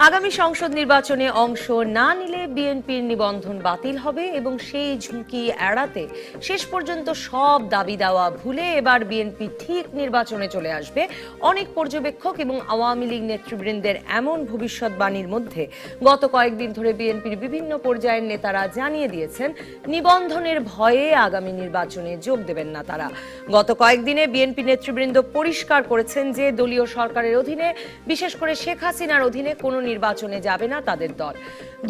আগামী সংসদ নির্বাচনে অংশ না নিলে বিএনপির নিবন্ধন বাতিল হবে এবং সেই ঝুঁকি এড়াতে শেষ পর্যন্ত সব দাবি দাওয়া ভুলে এবার বিএনপি ঠিক নির্বাচনে চলে আসবে। অনেক পর্যবেক্ষক এবং আওয়ামী লীগ নেতৃবৃন্দের এমন ভবিষ্যৎবাণীর মধ্যে গত কয়েকদিন ধরে বিএনপির বিভিন্ন পর্যায়ের নেতারা জানিয়ে দিয়েছেন নিবন্ধনের ভয়ে আগামী নির্বাচনে যোগ দেবেন না তারা। গত কয়েকদিনে বিএনপি নেতৃবৃন্দ পরিষ্কার করেছেন যে দলীয় সরকারের অধীনে, বিশেষ করে শেখ হাসিনার অধীনে কোনো নির্বাচনে যাবে না তাদের দল।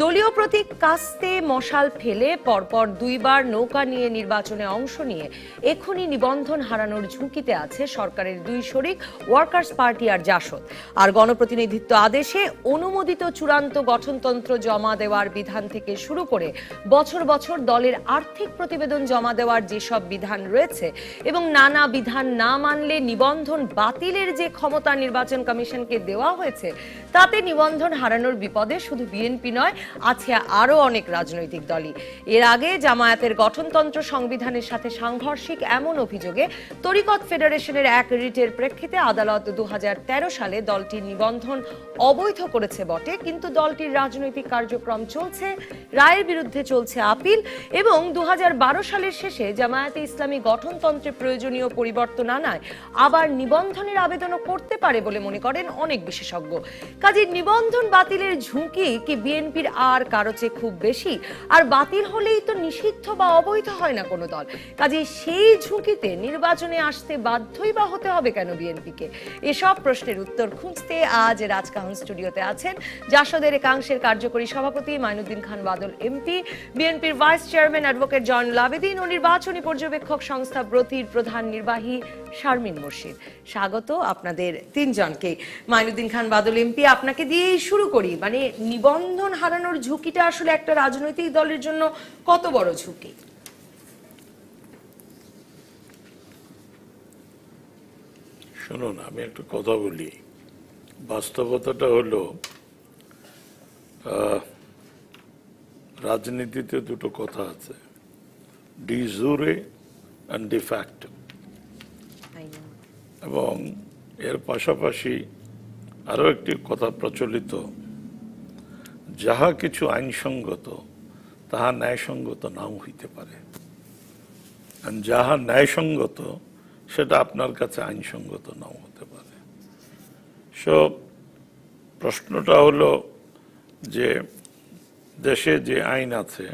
দলীয় প্রতীক কাস্তে মশাল ফেলে পরপর দুইবার নৌকা নিয়ে নির্বাচনে অংশ নিয়ে এখনই নিবন্ধন হারানোর ঝুঁকিতে আছে সরকারের দুই শরিক ওয়ার্কার্স পার্টি আর জাসদ। আর গণপ্রতিনিধিত্ব আদেশে অনুমোদিত চূড়ান্ত গঠনতন্ত্র জমা দেওয়ার বিধান থেকে শুরু করে বছর বছর দলের আর্থিক প্রতিবেদন জমা দেওয়ার যেসব বিধান রয়েছে এবং নানা বিধান না মানলে নিবন্ধন বাতিলের যে ক্ষমতা নির্বাচন কমিশনকে দেওয়া হয়েছে, তাতে নিবন্ধন হারানোর বিপদে শুধু বিএনপি নয়, আছে আরো অনেক রাজনৈতিক দলই। এর আগে জামায়াতের গঠনতন্ত্র সংবিধানের সাথে সাংঘর্ষিক এমন অভিযোগে তরিকত ফেডারেশনের এক রিটের প্রেক্ষিতে আদালত 2013 সালে দলটির নিবন্ধন অবৈধ করেছে বটে, কিন্তু দলটির রাজনৈতিক কার্যক্রম চলছে, রায়ের বিরুদ্ধে চলছে আপিল এবং 2012 সালের শেষে জামায়াতে ইসলামী গঠনতন্ত্রে প্রয়োজনীয় পরিবর্তন আনায় আবার নিবন্ধনের আবেদনও করতে পারে বলে মনে করেন অনেক বিশেষজ্ঞ। কাজে নিবন্ধন বাতিলের ঝুঁকি কি বিএনপির আর কারো চেয়ে খুব বেশি? আর বাতিল হলেই তো নিষিদ্ধ বা অবৈধ হয় না কোনো দল। কাজে সেই ঝুঁকিতে নির্বাচনে আসতে বাধ্যই বা হতে হবে কেন বিএনপিকে? এসব প্রশ্নের উত্তর খুঁজতে আজ রাজকাহন স্টুডিওতে আছেন জাসদের একাংশের কার্যকরী সভাপতি মাইনুদ্দিন খান বাদল এমপি, বিএনপির vice chairman advocate Joynul Abedin ও নির্বাচনী পর্যবেক্ষক সংস্থা ব্রতির প্রধান নির্বাহী শারমিন মুর্শিদ। স্বাগত আপনাদের তিনজনকে। মাইনুদ্দিন খান বাদল এমপি, আপনাকে দিয়েই শুরু করি। মানে নিবন্ধন হারানোর ঝুঁকিটা আসলে একটা রাজনৈতিক দলের জন্য কত বড় ঝুঁকি? শুনুন, আমি একটা কথা বলি। বাস্তবতাটা হলো রাজনীতিতে দুটো কথা আছে, ডি জুরে অ্যান্ড ডি ফ্যাক্টো, এবং এর পাশাপাশি আরো একটি কথা প্রচলিত, যাহা কিছু আইনসঙ্গত তাহা ন্যায়সঙ্গত নাও হইতে পারে, যাহা ন্যায়সঙ্গত সেটা আপনার কাছে আইনসঙ্গত নাও হতে পারে। সব প্রশ্নটা হলো যে দেশে যে আইন আছে,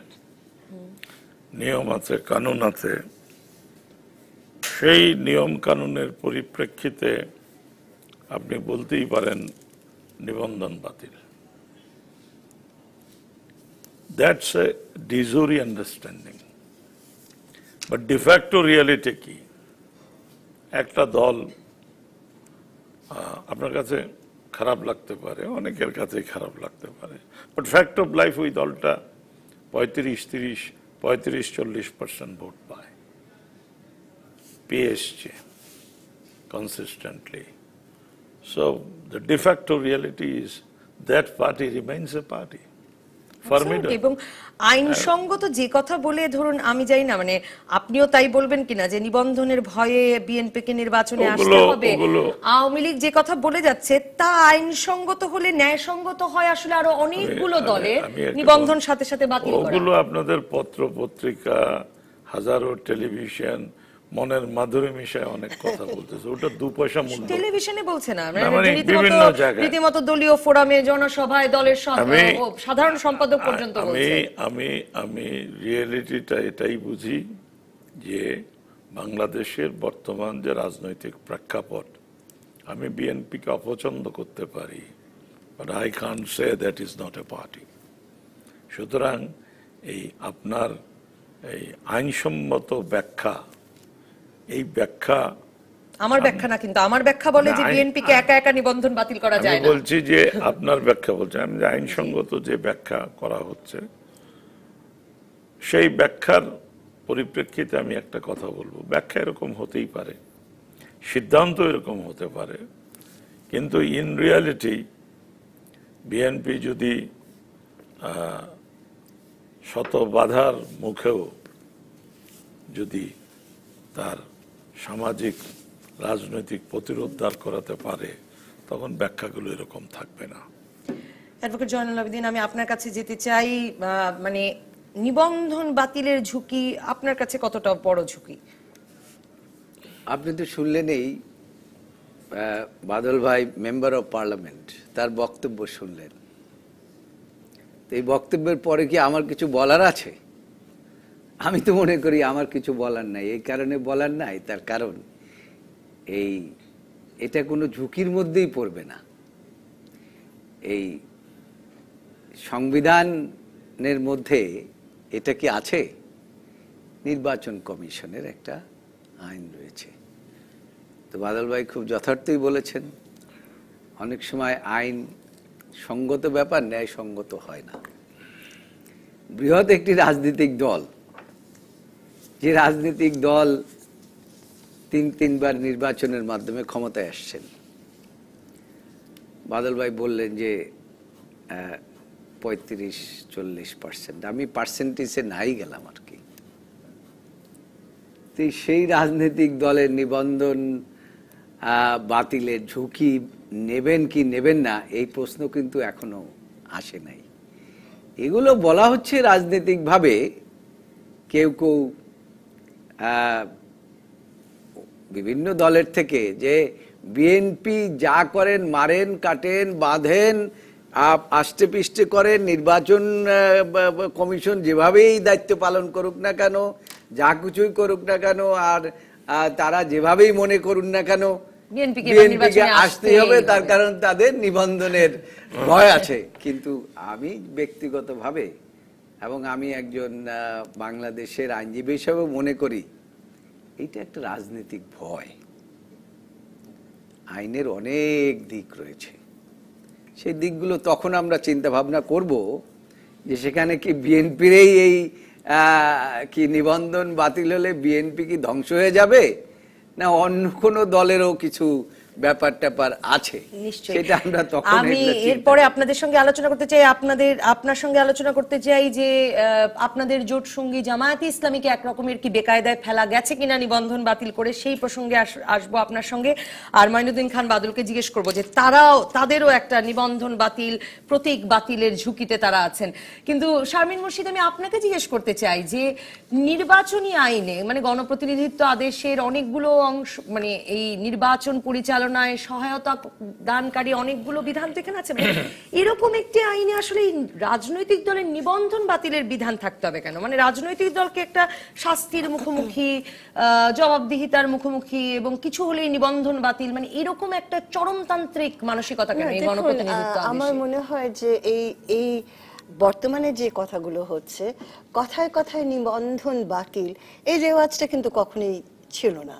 নিয়ম আছে, কানুন আছে, সেই নিয়ম কানুনের পরিপ্রেক্ষিতে আপনি বলতেই পারেন নিবন্ধন বাতিল। That's a de jure understanding. But de facto reality কি? একটা দল আপনার কাছে খারাপ লাগতে পারে, অনেকের কাছে খারাপ লাগতে পারে, বাট ফ্যাক্ট অফ লাইফ ওই দলটা 35-40% ভোট পায়, পেয়ে এসছে consistently. So the de facto reality is that party remains a party. এবং আইনসঙ্গত যে কথা বলে, ধরুন আমি জানি না, মানে আপনিও তাই বলবেন কিনা যে নিবন্ধনের ভয়ে বিএনপিকে নির্বাচনে আসতে হবে, আওয়ামী লীগ যে কথা বলে যাচ্ছে তা আইনসঙ্গত হলে ন্যায়সঙ্গত হয় আসলে আরো অনেকগুলো দলের নিবন্ধন সাথে সাথে বাতিল করা। ওগুলো আপনাদের পত্র পত্রিকা, হাজারো টেলিভিশন মনের মাধুরী মিশায় অনেক কথা বলতেছে, ওটা 2 পয়সা মূল্য। টেলিভিশনে বলছে না, বিভিন্ন জায়গায়, রীতিমতো দলীয় ফোরামে, জনসভায় দলের সাধারণ সম্পাদক পর্যন্ত বলছে। আমি রিয়েলিটিটা এটাই বুঝি যে বাংলাদেশের বর্তমান যে রাজনৈতিক প্রেক্ষাপট, আমি বিএনপিকে অপছন্দ করতে পারি, but I can't say that is not A party. সুতরাং এই আপনার এই আইনসম্মত ব্যাখ্যা, এই ব্যাখ্যা আমার ব্যাখ্যা না, কিন্তু আমার ব্যাখ্যা বলে যে বিএনপিকে একা একা নিবন্ধন বাতিল করা যায় না। আমি বলছি যে আপনার ব্যাখ্যা বলছি, আমি যে আইনসঙ্গত যে ব্যাখ্যা করা হচ্ছে সেই ব্যাখ্যার পরিপ্রেক্ষিতে আমি একটা কথা বলবো, ব্যাখ্যা এরকম হতেই পারে, সিদ্ধান্ত এরকম হতে পারে, কিন্তু ইন রিয়ালিটি বিএনপি যদি শত বাধার মুখেও যদি তার সামাজিক রাজনৈতিক প্রতিরোধ দাঁড় করাতে পারে, তখন ব্যাখ্যাগুলো এরকম থাকবে না। অ্যাডভোকেট জয়নুল আবেদিন, আমি আপনার কাছে যেতে চাই। মানে নিবন্ধন বাতিলের ঝুঁকি আপনার কাছে কতটা বড় ঝুঁকি? আপনি তো শুনলেনই, বাদল ভাই মেম্বার অফ পার্লামেন্ট, তার বক্তব্য শুনলেন। এই বক্তব্যের পরে কি আমার কিছু বলার আছে? আমি তো মনে করি আমার কিছু বলার নাই। এই কারণে বলার নাই, তার কারণ এটা কোনো ঝুঁকির মধ্যেই পড়বে না। এই সংবিধানের মধ্যে এটা কি আছে? নির্বাচন কমিশনের একটা আইন রয়েছে। তো বাদল ভাই খুব যথার্থই বলেছেন, অনেক সময় আইন সঙ্গত ব্যাপার ন্যায় সঙ্গত হয় না। বৃহৎ একটি রাজনৈতিক দল, যে রাজনৈতিক দল তিনবার নির্বাচনের মাধ্যমে ক্ষমতায় আসছেন, বাদল ভাই বললেন যে 35-40%, আমি পার্সেন্টেজে নাই গেলাম আর কি। সেই রাজনৈতিক দলের নিবন্ধন বাতিলের ঝুঁকি নেবেন কি নেবেন না, এই প্রশ্ন কিন্তু এখনো আসে নাই। এগুলো বলা হচ্ছে রাজনৈতিকভাবে। কেউ কেউ বিভিন্ন দলের থেকে যে বিএনপি যা করেন, মারেন, কাটেন, বাঁধেন, আষ্টে পৃষ্ঠে করেন, নির্বাচন কমিশন যেভাবেই দায়িত্ব পালন করুক না কেন, যা কিছুই করুক না কেন, আর তারা যেভাবেই মনে করুন না কেন, বিএনপিকে আসতেই হবে, তার কারণ তাদের নিবন্ধনের ভয় আছে। কিন্তু আমি ব্যক্তিগতভাবে, এবং আমি একজন বাংলাদেশের আইনজীবী হিসেবে মনে করি, এটা একটা রাজনৈতিক ভয়। আইনের অনেক দিক রয়েছে, সেই দিকগুলো তখন আমরা চিন্তা ভাবনা করব যে সেখানে কি বিএনপির এই কি নিবন্ধন বাতিল হলে বিএনপি কি ধ্বংস হয়ে যাবে, না অন্য কোনো দলেরও কিছু ব্যাপার ট্যাপার আছে, সেটা আমরা তখন। আমি এরপরে আপনাদের সঙ্গে আলোচনা করতে চাই, আপনার সঙ্গে আলোচনা করতে চাই যে আপনাদের জোট সঙ্গী জামায়াতে ইসলামীকে একরকমের কি বেকায়দায় ফেলা গেছে কিনা নিবন্ধন বাতিল করে, সেই প্রসঙ্গে আসবো আপনার সঙ্গে। আর মাইনুদ্দিন খান বাদলকে জিজ্ঞেস করবো যে তাদেরও একটা নিবন্ধন বাতিল, প্রতীক বাতিলের ঝুঁকিতে তারা আছেন। কিন্তু শারমিন মুর্শিদ, আমি আপনাকে জিজ্ঞেস করতে চাই যে নির্বাচনী আইনে, মানে গণপ্রতিনিধিত্ব আদেশের অনেকগুলো অংশ, মানে এই নির্বাচন পরিচালনায় সহায়তা দানকারী অনেকগুলো বিধান তো এখানে আছে। এরকম একটি আইনে আসলে রাজনৈতিক দলের নিবন্ধন বাতিলের বিধান থাকতে হবে কেন? মানে রাজনৈতিক দলকে একটা শাস্তির মুখোমুখি, জবাবদিহিতার মুখোমুখি, এবং কিছু হলেই নিবন্ধন বাতিল, মানে এরকম একটা চরমতান্ত্রিক মানসিকতা কেন এই গণপ্রতিনিধিত্ব? আমার মনে হয় যে এই বর্তমানে যে কথাগুলো হচ্ছে, কথায় কথায় নিবন্ধন বাতিল, এই রেওয়াজটা কিন্তু কখনোই ছিল না।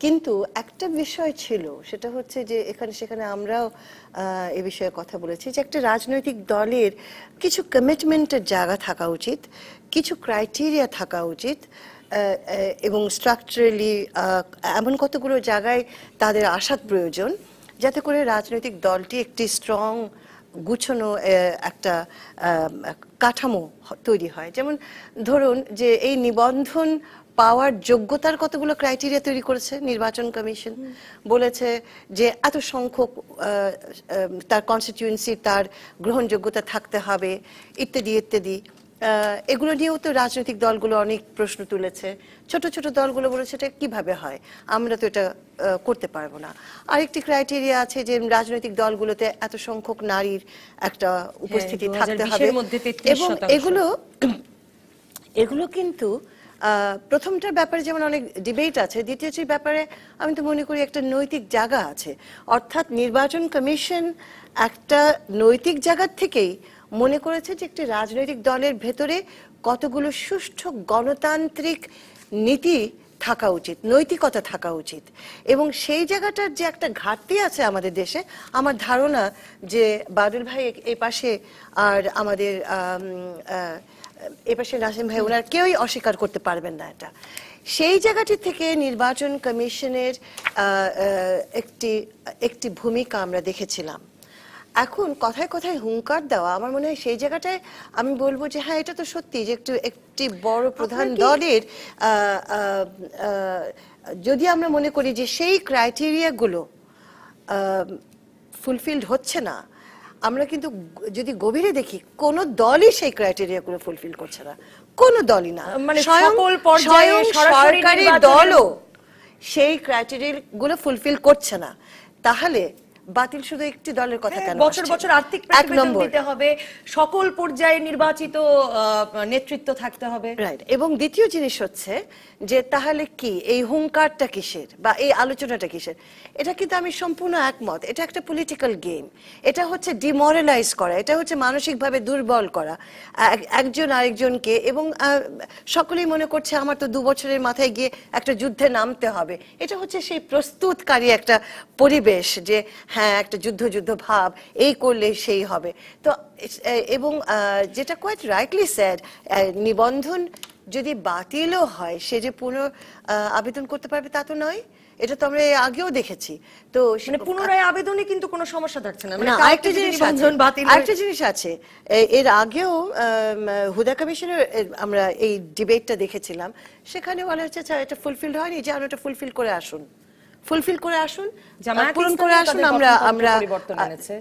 কিন্তু একটা বিষয় ছিল, সেটা হচ্ছে যে এখানে সেখানে আমরাও এ বিষয়ে কথা বলেছি, যে একটা রাজনৈতিক দলের কিছু কমিটমেন্টের জায়গা থাকা উচিত, কিছু ক্রাইটেরিয়া থাকা উচিত, এবং স্ট্রাকচারালি এমন কতগুলো জায়গায় তাদের আসার প্রয়োজন, যাতে করে রাজনৈতিক দলটি একটি স্ট্রং গুছানো একটা কাঠামো তৈরি হয়। যেমন ধরুন যে এই নিবন্ধন পাওয়ার যোগ্যতার কতগুলো ক্রাইটেরিয়া তৈরি করেছে নির্বাচন কমিশন। বলেছে যে এত সংখ্যক তার কনস্টিটিউয়েন্সি তার গ্রহণযোগ্যতা থাকতে হবে, ইত্যাদি ইত্যাদি। এগুলো নিয়েও তো রাজনৈতিক দলগুলো অনেক প্রশ্ন তুলেছে। ছোট ছোট দলগুলো বলেছে এটা কিভাবে হয়, আমরা তো এটা করতে পারবো না। আরেকটি ক্রাইটেরিয়া আছে যে রাজনৈতিক দলগুলোতে এত সংখ্যক নারীর একটা উপস্থিতি থাকতে হবে, এবং এগুলো কিন্তু প্রথমটার ব্যাপারে যেমন অনেক ডিবেট আছে, দ্বিতীয়টির ব্যাপারে আমি তো মনে করি একটা নৈতিক জায়গা আছে। অর্থাৎ নির্বাচন কমিশন একটা নৈতিক জায়গার থেকেই মনে করেছে যে একটি রাজনৈতিক দলের ভেতরে কতগুলো সুষ্ঠু গণতান্ত্রিক নীতি থাকা উচিত, নৈতিকতা থাকা উচিত। এবং সেই জায়গাটার যে একটা ঘাটতি আছে আমাদের দেশে, আমার ধারণা যে বাদল ভাই এই পাশে আর আমাদের এপাশে নাসিম ভাই, ওনার কেউই অস্বীকার করতে পারবেন না এটা। সেই জায়গাটি থেকে নির্বাচন কমিশনের একটি ভূমিকা আমরা দেখেছিলাম। এখন কথায় কথায় হুঙ্কার দেওয়া, আমার মনে হয় সেই জায়গাটায় আমি বলবো যে হ্যাঁ, এটা তো সত্যি যে একটি বড় প্রধান দলের যদি আমরা মনে করি যে সেই ক্রাইটেরিয়াগুলো ফুলফিলড হচ্ছে না, আমরা কিন্তু যদি গভীরে দেখি কোন দলই সেই ক্রাইটেরিয়াগুলো ফুলফিল করছে না, কোন দলই না। মানে স্বয়ং সকল পর্যায়ে সরাসরি সরকারি নির্বাচনের- দলও সেই ক্রাইটেরিয়া গুলো ফুলফিল করছে না, তাহলে বাতিল শুধু একটি দলের কথা কেন বছর আসছে? বছর আর্থিক এক প্রতিবেদন নম্বর, দিতে হবে, সকল পর্যায়ে নির্বাচিত নেতৃত্ব থাকতে হবে। রাইট। এবং দ্বিতীয় জিনিস হচ্ছে যে তাহলে কি এই হুঙ্কারটা কিসের বা এই আলোচনাটা কিসের? এটা কিন্তু আমি সম্পূর্ণ একমত, এটা একটা পলিটিক্যাল গেম, এটা হচ্ছে ডিমোরালাইজ করা, এটা হচ্ছে মানসিকভাবে দুর্বল করা একজন আরেকজনকে। এবং সকলেই মনে করছে আমার তো 2 বছরের মাথায় গিয়ে একটা যুদ্ধে নামতে হবে, এটা হচ্ছে সেই প্রস্তুতকারী একটা পরিবেশ যে হ্যাঁ একটা যুদ্ধ যুদ্ধ ভাব, এই করলে সেই হবে। তো এবং যেটা কোয়াইট রাইটলি স্যাড, নিবন্ধন যদি বাতিলও হয় সে যে পুনঃ আবেদন করতে পারবে তা তো নয়, এটা তো আমরা আগেও দেখেছি। তো মানে পুনরায় আবেদনে কিন্তু কোনো সমস্যা থাকছে না। মানে না, কাউকে আরেকটা যদি জিনিস নিবন্ধন আছে, বাতিল আরেকটা জিনিস আছে, এর আগেও হুদা কমিশনের আমরা এই ডিবেটটা দেখেছিলাম, সেখানে বলা হচ্ছে আচ্ছা এটা ফুলফিল হয়নি, যে এটা ফুলফিল করে আসুন, ফুলফিল করে আসুন, জামায়াতে পূরণ করে ইসলামী আসুন। তাদের আমরা গঠনতন্ত্রে আমরা পরিবর্তন এনেছে।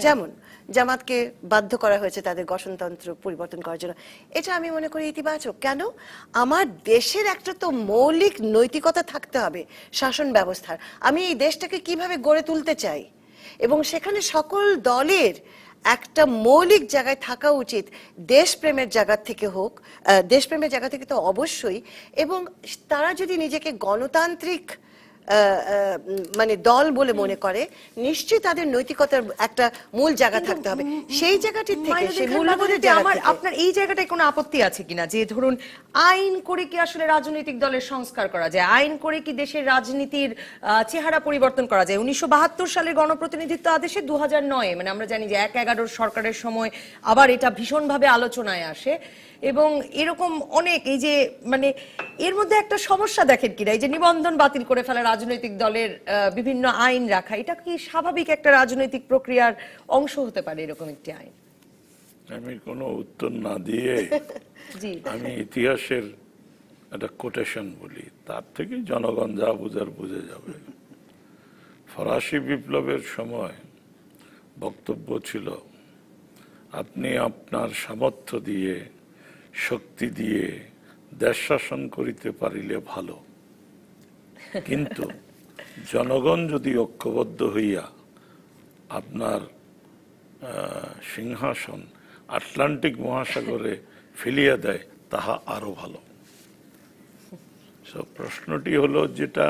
যেমন জামাতকে বাধ্য করা হয়েছে তাদের গঠনতন্ত্র পরিবর্তন করার জন্য, এটা আমি মনে করি ইতিবাচক। কেন? আমার দেশের একটা তো মৌলিক নৈতিকতা থাকতে হবে শাসন ব্যবস্থার, আমি এই দেশটাকে কিভাবে গড়ে তুলতে চাই, এবং সেখানে সকল দলের একটা মৌলিক জায়গায় থাকা উচিত, দেশপ্রেমের জায়গা থেকে হোক, দেশপ্রেমের জায়গা থেকে তো অবশ্যই। এবং তারা যদি নিজেকে গণতান্ত্রিক মানে দল বলে মনে করে, নিশ্চয়ই তাদের নৈতিকতার একটা মূল জায়গা থাকতে হবে, সেই জায়গাটির থেকে, সেই মূল্যবোধের জায়গা আমার থেকে। আপনার এই জায়গাটায় কোনো আপত্তি আছে কিনা যে ধরুন আইন করে কি আসলে রাজনৈতিক দলের সংস্কার করা যায়, আইন করে কি দেশের রাজনীতির চেহারা পরিবর্তন করা যায়? 1972 সালের গণপ্রতিনিধিত্ব আদেশে 2009 মানে আমরা জানি যে 1/11 সরকারের সময় আবার এটা ভীষণভাবে আলোচনায় আসে। এবং এরকম অনেক এই যে মানে এর মধ্যে একটা সমস্যা দেখেন কিনা, এই যে নিবন্ধন বাতিল করে ফেলা রাজনৈতিক দলের বিভিন্ন আইন রাখা, এটা কি স্বাভাবিক একটা রাজনৈতিক প্রক্রিয়ার অংশ হতে পারে এরকম একটি আইন? আমি কোনো উত্তর না দিয়ে জি, আমি ইতিহাসের একটা কোটেশন বলি, তার থেকে জনগণ যা বুঝার বুঝে যাবে। ফরাসি বিপ্লবের সময় বক্তব্য ছিল আপনি আপনার সামর্থ্য দিয়ে, শক্তি দিয়ে দেশ শাসন করিতে পারিলে ভালো, কিন্তু জনগণ যদি ঐক্যবদ্ধ হইয়া আপনার সিংহাসন আটলান্টিক মহাসাগরে ফেলিয়া দেয় তাহা আরো ভালো। প্রশ্নটি হলো যেটা,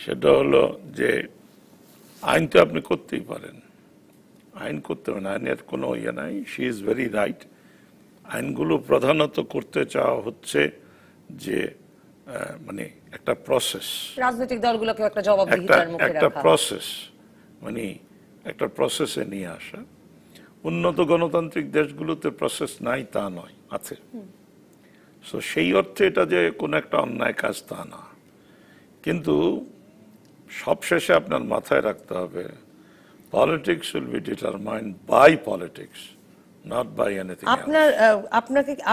সেটা হলো যে আইন তো আপনি করতেই পারেন, আইন করতে পারেন, আইনের কোনো ইয়ে নাই, শি ইজ ভেরি রাইট। আইনগুলো প্রধানত করতে চাওয়া হচ্ছে যে মানে একটা প্রসেস, রাজনৈতিক দলগুলোকে একটা জবাবদিহিতার মুখে একটা রাখা। প্রসেস, মানে একটা প্রসেসে নিয়ে আসা। উন্নত গণতান্ত্রিক দেশগুলোতে প্রসেস নাই তা নয়, আছে। সো সেই অর্থে এটা যে কোনো একটা অন্যায় কাজ তা না, কিন্তু সবশেষে আপনার মাথায় রাখতে হবে politics will be determined by politics, not by anything else.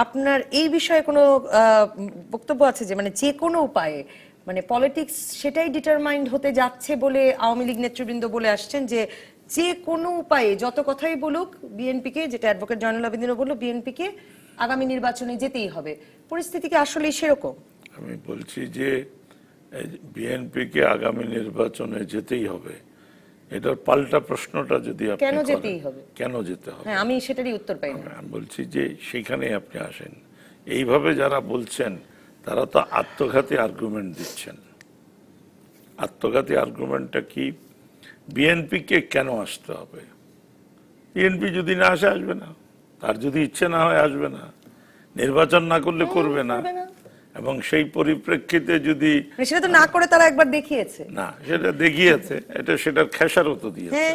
আপনার এই বিষয়ে কোনো বক্তব্য আছে যে মানে যে কোনো উপায়ে মানে পলিটিক্স সেটাই ডিটারমাইন্ড হতে যাচ্ছে বলে আওয়ামী লীগ নেতৃবৃন্দ বলে আসছেন যে যে কোনো উপায়ে যত কথাই বলুক বিএনপিকে, যেটা অ্যাডভোকেট জয়নুল আবেদিনও বলল, বিএনপিকে আগামী নির্বাচনে যেতেই হবে। পরিস্থিতি কি আসলে সেরকম? আমি বলছি যে বিএনপিকে আগামী নির্বাচনে যেতেই হবে, এটার পাল্টা প্রশ্নটা যদি আপনি কেন করেন, যেতেই হবে? কেন যেতে হবে? হ্যাঁ, আমি সেটারই উত্তর পাই না। আমি বলছি যে সেইখানেই আপনি আসেন। এইভাবে যারা বলছেন তারা তো আত্মঘাতী আর্গুমেন্ট দিচ্ছেন। আত্মঘাতী আর্গুমেন্টটা কি? বিএনপিকে কেন আসতে হবে? বিএনপি যদি না আসে আসবে না, তার যদি ইচ্ছে না হয় আসবে না, নির্বাচন না করলে করবে না, এবং সেই পরিপ্রেক্ষিতে যদি সেটা তো না করে তারা একবার দেখিয়েছে। না, সেটা দেখিয়েছে, এটা সেটার খেসারত দিয়েছে।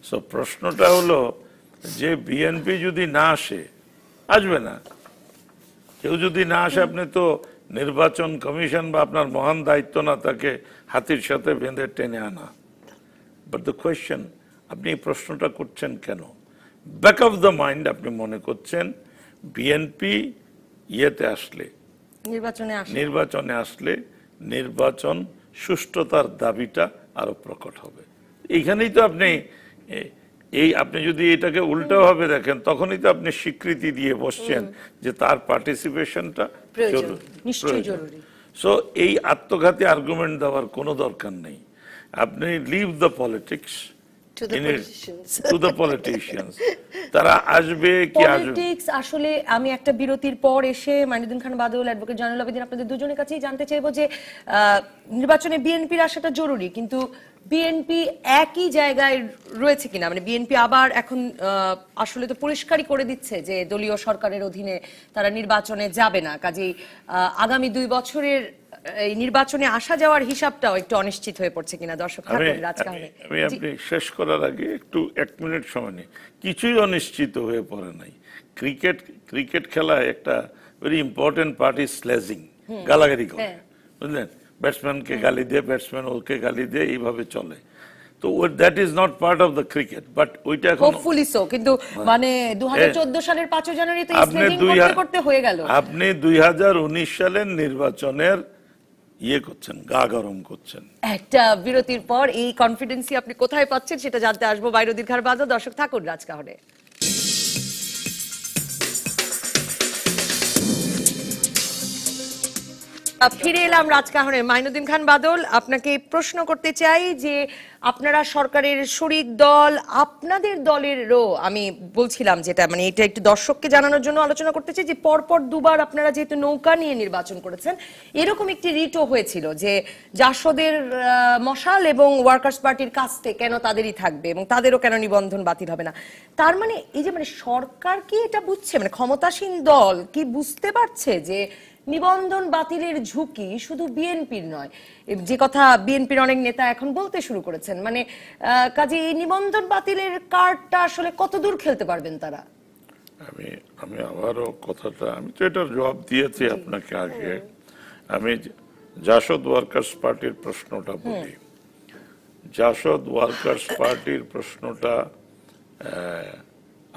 সো প্রশ্নটা হলো যে বিএনপি যদি না আসে, আসবে না, কেউ যদি না আসে, আপনি তো নির্বাচন কমিশন বা আপনার মহান দায়িত্ব না তাকে হাতির সাথে বেঁধে টেনে আনা। বাট দ্য কোয়েশ্চেন, আপনি এই প্রশ্নটা করছেন কেন? ব্যাক অফ দ্য মাইন্ড আপনি মনে করছেন বিএনপি ইয়েতে আসলে, নির্বাচনে আসলে নির্বাচন সুষ্ঠুতার দাবিটা আরো প্রকট হবে। এইখানেই তো আপনি এই আপনি যদি এটাকে উল্টো ভাবে দেখেন, তখনই তো আপনি স্বীকৃতি দিয়ে বসছেন যে তার পার্টিসিপেশনটা নিশ্চয়ই জরুরি। সো এই আত্মঘাতী আর্গুমেন্ট দেওয়ার কোনো দরকার নেই। আপনি live the politics to the politicians. তারা আসবে কি আসবে। পলিটিক্স আসলে আমি একটা বিরতির পর এসে মাইনুদ্দিন খান বাদল, অ্যাডভোকেট জয়নুল আবেদিন, আপনাদের দুজনের কাছেই জানতে চাইবো যে নির্বাচনে বিএনপির আসাটা জরুরি, কিন্তু বিএনপি একই জায়গায় রয়েছে কিনা, মানে বিএনপি আবার এখন আসলে তো পরিষ্কারই করে দিচ্ছে যে দলীয় সরকারের অধীনে তারা নির্বাচনে যাবে না, কাজেই আগামী 2 বছরের এই নির্বাচনে আসা যাওয়ার হিসাবটাও একটু অনিশ্চিত হয়ে পড়ছে কিনা। দর্শক থাকুন রাজকাহনে। আমি আপনি শেষ করার আগে একটু 1 মিনিট সময় নেই। কিছুই অনিশ্চিত হয়ে পড়ে নাই। ক্রিকেট খেলায় একটা very important part is sledging, গালাগালি করে, বুঝলেন? ব্যাটসম্যানকে গালি দিয়ে, ব্যাটসম্যান ওকে গালি দিয়ে, এইভাবে চলে। তো that is not part of the cricket, but ওইটা এখন হোপফুলি সো। কিন্তু মানে 2014 সালের 5 জানুয়ারি তো স্লেজিং করতে হয়ে গেল। আপনি 2019 সালের নির্বাচনের করছেন, গা গরম করছেন। একটা বিরতির পর এই কনফিডেন্সই আপনি কোথায় পাচ্ছেন সেটা জানতে আসবো মাইনুদ্দিন খান বাদল। দর্শক থাকুন রাজকাহনে। ফিরে এলাম রাজকাহনে। মাইনুদ্দিন খান বাদল, আপনাকে প্রশ্ন করতে চাই যে আপনারা সরকারের শরিক দল, আপনাদের দলেরও আমি বলছিলাম যেটা, মানে এটা একটু দর্শককে জানানোর জন্য আলোচনা করতে চাই যে পরপর 2 বার আপনারা যেহেতু নৌকা নিয়ে নির্বাচন করেছেন, এরকম একটি রিটও হয়েছিল যে জাসদের মশাল এবং ওয়ার্কার্স পার্টির কাস্তে কেন তাদেরই থাকবে এবং তাদেরও কেন নিবন্ধন বাতিল হবে না। তার মানে এই যে মানে সরকার কি এটা বুঝছে, মানে ক্ষমতাসীন দল কি বুঝতে পারছে যে নিবন্ধন বাতিলের ঝুঁকি শুধু বিএনপির নয়, যে কথা বিএনপির অনেক নেতা এখন বলতে শুরু করেছেন, মানে কাজে এই নিবন্ধন বাতিলের কার্ডটা আসলে কতদূর খেলতে পারবেন তারা? আমি আবারও কথাটা, আমি তো এটার জবাব দিয়েছি আপনাকে আগে। আমি জাসদ ওয়ার্কার্স পার্টির প্রশ্নটা বলি। জাসদ ওয়ার্কার্স পার্টির প্রশ্নটা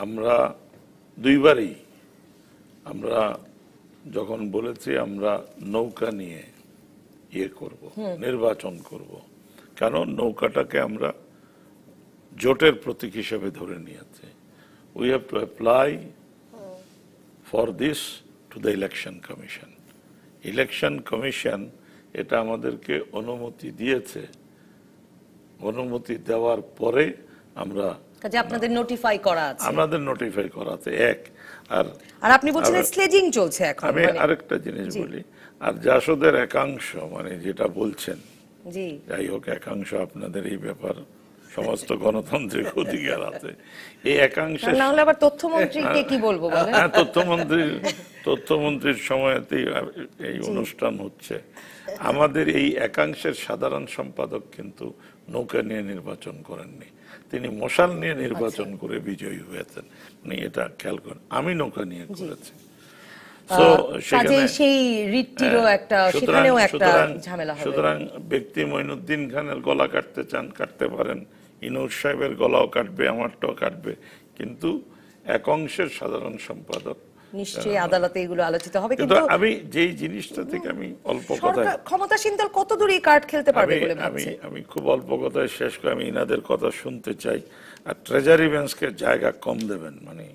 আমরা 2 বারই আমরা যখন বলেছি আমরা নৌকা নিয়ে করব, নির্বাচন করব, কারণ নৌকাটাকে আমরা জোটের প্রতীক হিসেবে ধরে নিয়েছি। We have to apply for this to the election commission. Election commission এটা আমাদেরকে অনুমতি দিয়েছে। অনুমতি দেওয়ার পরে আমরা আপনাদের নোটিফাই করা আছে, আমাদের নোটিফাই করা আছে। আর আপনি বলছেন স্লেজিং চলছে এখন। আমি আরেকটা জিনিস বলি, আর জাসদের একাংশ, মানে যেটা বলছেন, যাই হোক, একাংশ আপনাদের এই ব্যাপার সমস্ত গণতান্ত্রিক অধিকার আছে, এই একাংশে না হলে আবার তথ্যমন্ত্রীকে কি বলবো বলেন? তথ্যমন্ত্রীর সময়তেই এই অনুষ্ঠান হচ্ছে। আমাদের এই একাংশের সাধারণ সম্পাদক কিন্তু নৌকা নিয়ে নির্বাচন করেননি, তিনি মশাল নিয়ে নির্বাচন করে বিজয়ী হয়েছেন। মানে এটা খেয়াল করেন, আমি নৌকা নিয়ে করেছি। সুতরাং ব্যক্তি মঈনুদ্দিন খানের গলা কাটতে চান কাটতে পারেন, ইনুর সাহেবের গলাও কাটবে, আমারটাও কাটবে, কিন্তু এক অংশের সাধারণ সম্পাদক নিশ্চয়ই আদালতে এগুলো আলোচিত হবে। কিন্তু আমি যেই জিনিসটা থেকে আমি অল্প কথায়, ক্ষমতাসীন দল কত দূর এই কার্ড খেলতে পারবে বলে ভাবছেন? আমি খুব অল্প কথায় শেষ করে আমি ইনাদের কথা শুনতে চাই। আর ট্রেজারি বেঞ্চকে জায়গা কম দেবেন, মানে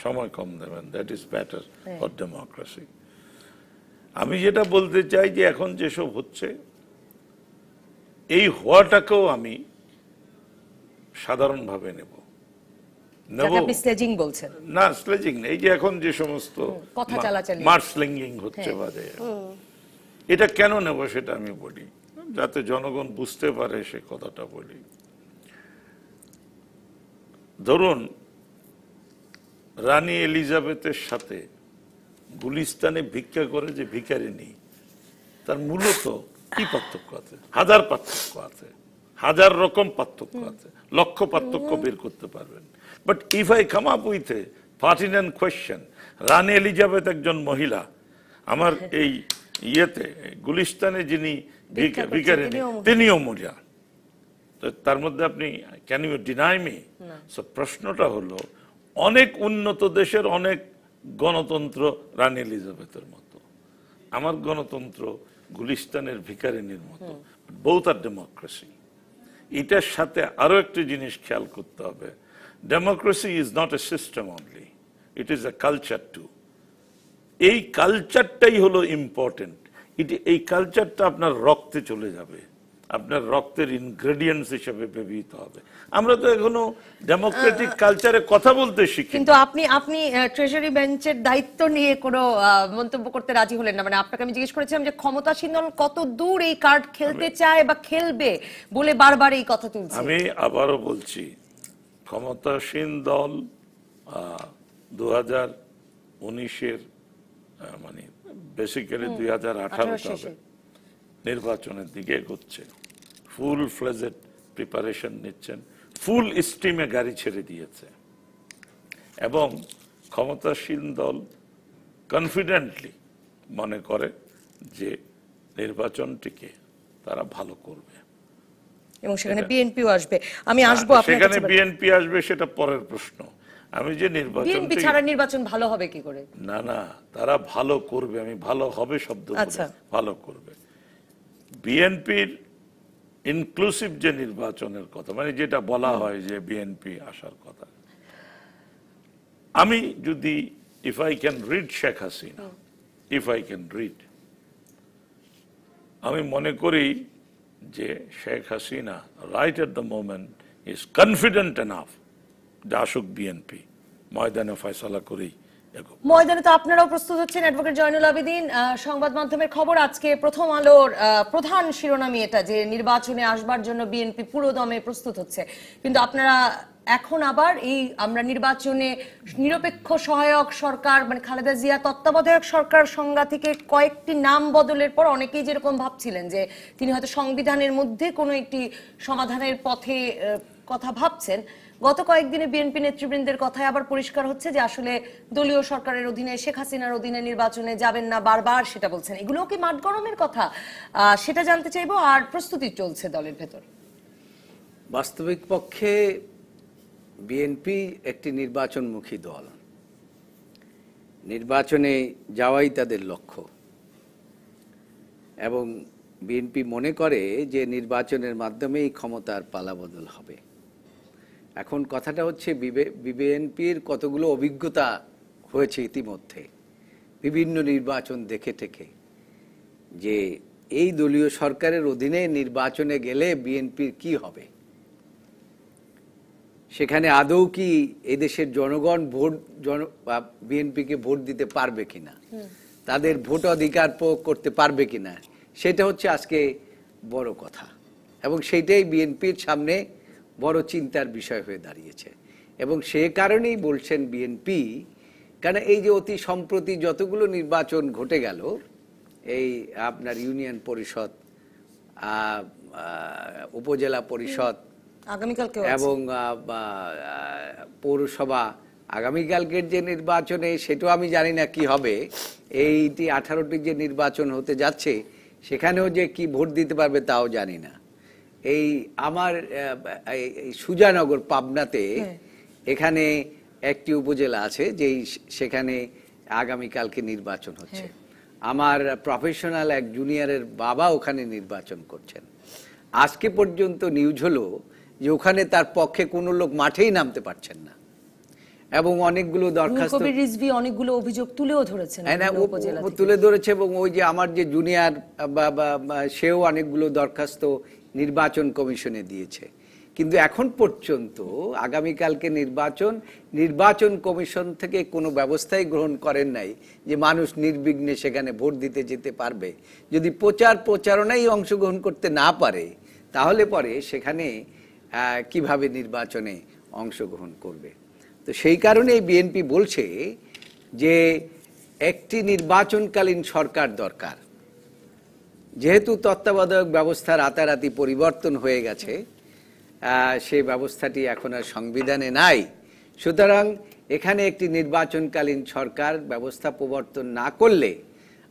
সময় কম দেবেন, that is better for democracy. আমি যেটা বলতে চাই যে এখন যেসব হচ্ছে, এই হওয়াটাকেও আমি সাধারণভাবে নেব। আপনি স্লেজিং বলছেন না, স্লেজিং নেই, এই যে এখন যে সমস্ত মার্সলিঙ্গিং হচ্ছে বাজে, এটা কেন নেব সেটা আমি বলি, যাতে জনগণ বুঝতে পারে সে কথাটা বলি। ধরুন রানী এলিজাবেথের সাথে গুলিস্তানে ভিক্ষা করে যে ভিখারিনী, তার মূলত কি পার্থক্য আছে? হাজার পার্থক্য আছে, হাজার রকম পার্থক্য আছে, লক্ষ পার্থক্য বের করতে পারবেন। But if I come up with a pertinent question, রানী এলিজাবেথ একজন মহিলা, আমার এই গুলিস্তানে যিনি ভিখারিনী তিনিও মহিলা, তার মধ্যে আপনি can you deny me? So প্রশ্নটা হলো, অনেক উন্নত দেশের অনেক গণতন্ত্র রানী এলিজাবেথের মতো, আমার গণতন্ত্র গুলিস্তানের ভিখারিনীর মতো, বোথ আর ডেমোক্রেসি। এটার সাথে আরো একটি জিনিস খেয়াল করতে হবে, democracy is not a system only, it is a culture too. এই কালচারটাই হলো ইম্পর্টেন্ট। এই কালচারটা আপনার রক্তে চলে যাবে, আপনার রক্তের ইনগ্রেডিয়েন্টস হিসেবে ব্যবহৃত হবে। আমরা তো এখনো ডেমোক্রেটিক কালচারে কথা বলতে শিখি। কিন্তু আপনি ট্রেজারি বেঞ্চের দায়িত্ব নিয়ে কোনো মন্তব্য করতে রাজি হলেন না। মানে আপনাকে আমি জিজ্ঞেস করেছিলাম যে ক্ষমতাসীন দল কত দূর এই কার্ড খেলতে চায় বা খেলবে বলে বারবার এই কথা তুলছে। আমি আবারও বলছি, ক্ষমতাসীন দল 2019-এর মানে বেসিক্যালি 2018 নির্বাচনের দিকে এগোচ্ছে, ফুল ফ্লেজেড প্রিপারেশন নিচ্ছেন, ফুল স্টিমে গাড়ি ছেড়ে দিয়েছে এবং ক্ষমতাসীন দল কনফিডেন্টলি মনে করে যে নির্বাচনটিকে তারা ভালো করবে এবং সেখানে বিএনপিও আসবে। আমি আসবো আপনার সেখানে কাছে। বিএনপি আসবে সেটা পরের প্রশ্ন। আমি যে বিএনপি ছাড়া নির্বাচন ভালো হবে কি করে? না, তারা ভালো করবে, আমি ভালো হবে শব্দ ভালো করবে। বিএনপির ইনক্লুসিভ যে নির্বাচনের কথা, মানে যেটা বলা হয় যে বিএনপি আসার কথা, আমি যদি if I can read Sheikh Hasina, if I can read, আমি মনে করি যে Sheikh Hasina right at the moment is confident enough যে আসুক বিএনপি, ময়দানে ফয়সালা করেই। ময়দানে তো আপনারাও প্রস্তুত হচ্ছেন। অ্যাডভোকেট জয়নুল আবেদিন, সংবাদ মাধ্যমের খবর আজকে প্রথম আলোর প্রধান শিরোনামই এটা যে নির্বাচনে আসবার জন্য বিএনপি পুরোদমে প্রস্তুত হচ্ছে, কিন্তু আপনারা এখন আবার এই আমরা নির্বাচনে নিরপেক্ষ সহায়ক সরকার মানে খালেদা জিয়া তত্ত্বাবধায়ক সরকার সংজ্ঞা থেকে কয়েকটি নাম বদলের পর অনেকেই যেরকম ভাবছিলেন যে তিনি হয়তো সংবিধানের মধ্যে কোনো একটি সমাধানের পথে কথা ভাবছেন, গত কয়েকদিনে বিএনপি নেতৃবৃন্দের কথায় আবার পরিষ্কার হচ্ছে যে আসলে দলীয় সরকারের অধীনে শেখ হাসিনার অধীনে নির্বাচনে যাবেন না, বারবার সেটা বলছেন। এগুলো কি মাঠ গরমের কথা? সেটা জানতে চাইবো। আর প্রস্তুতি চলছে দলের ভেতর। বাস্তবিক পক্ষে বিএনপি একটি নির্বাচনমুখী দল, নির্বাচনে যাওয়াই তাদের লক্ষ্য এবং বিএনপি মনে করে যে নির্বাচনের মাধ্যমেই ক্ষমতার পালাবদল হবে। এখন কথাটা হচ্ছে বিএনপির কতগুলো অভিজ্ঞতা হয়েছে ইতিমধ্যে বিভিন্ন নির্বাচন দেখে টেকে, যে এই দলীয় সরকারের অধীনে নির্বাচনে গেলে বিএনপির কি হবে, সেখানে আদৌ কি এদেশের জনগণ বিএনপিকে ভোট দিতে পারবে কিনা, তাদের ভোট অধিকার প্রয়োগ করতে পারবে কিনা, সেটা হচ্ছে আজকে বড় কথা এবং সেইটাই বিএনপির সামনে বড় চিন্তার বিষয় হয়ে দাঁড়িয়েছে। এবং সে কারণেই বলছেন বিএনপি, কারণ এই যে অতি সম্প্রতি যতগুলো নির্বাচন ঘটে গেল, এই আপনার ইউনিয়ন পরিষদ, উপজেলা পরিষদ এবং পৌরসভা, আগামীকালকের যে নির্বাচনে সেটাও আমি জানি না কি হবে, এইটি 18টি যে নির্বাচন হতে যাচ্ছে সেখানেও যে কি ভোট দিতে পারবে তাও জানি না। এই আমার সুজানগর পাবনাতে এখানে একটি উপজেলা আছে যে সেখানে আগামীকালকে নির্বাচন হচ্ছে। আমার প্রফেশনাল এক জুনিয়রের বাবা ওখানে নির্বাচন করছেন। আজকে পর্যন্ত নিউজ হলো যে ওখানে তার পক্ষে কোনো লোক মাঠেই নামতে পারছেন না এবং অনেকগুলো দরখাস্ত, অনেকগুলো অভিযোগ তুলেও ধরেছেন, তুলে ধরেছে। এবং ওই যে আমার যে জুনিয়র সেও অনেকগুলো দরখাস্ত নির্বাচন কমিশনে দিয়েছে, কিন্তু এখন পর্যন্ত আগামীকালকে নির্বাচন কমিশন থেকে কোনো ব্যবস্থাই গ্রহণ করেন নাই যে মানুষ নির্বিঘ্নে সেখানে ভোট দিতে যেতে পারবে। যদি প্রচারণায় অংশগ্রহণ করতে না পারে তাহলে পরে সেখানে কিভাবে নির্বাচনে অংশগ্রহণ করবে? তো সেই কারণেই বিএনপি বলছে যে একটি নির্বাচনকালীন সরকার দরকার। যেহেতু তত্ত্বাবধায়ক ব্যবস্থা রাতারাতি পরিবর্তন হয়ে গেছে, সেই ব্যবস্থাটি এখন আর সংবিধানে নাই, সুতরাং এখানে একটি নির্বাচনকালীন সরকার ব্যবস্থা প্রবর্তন না করলে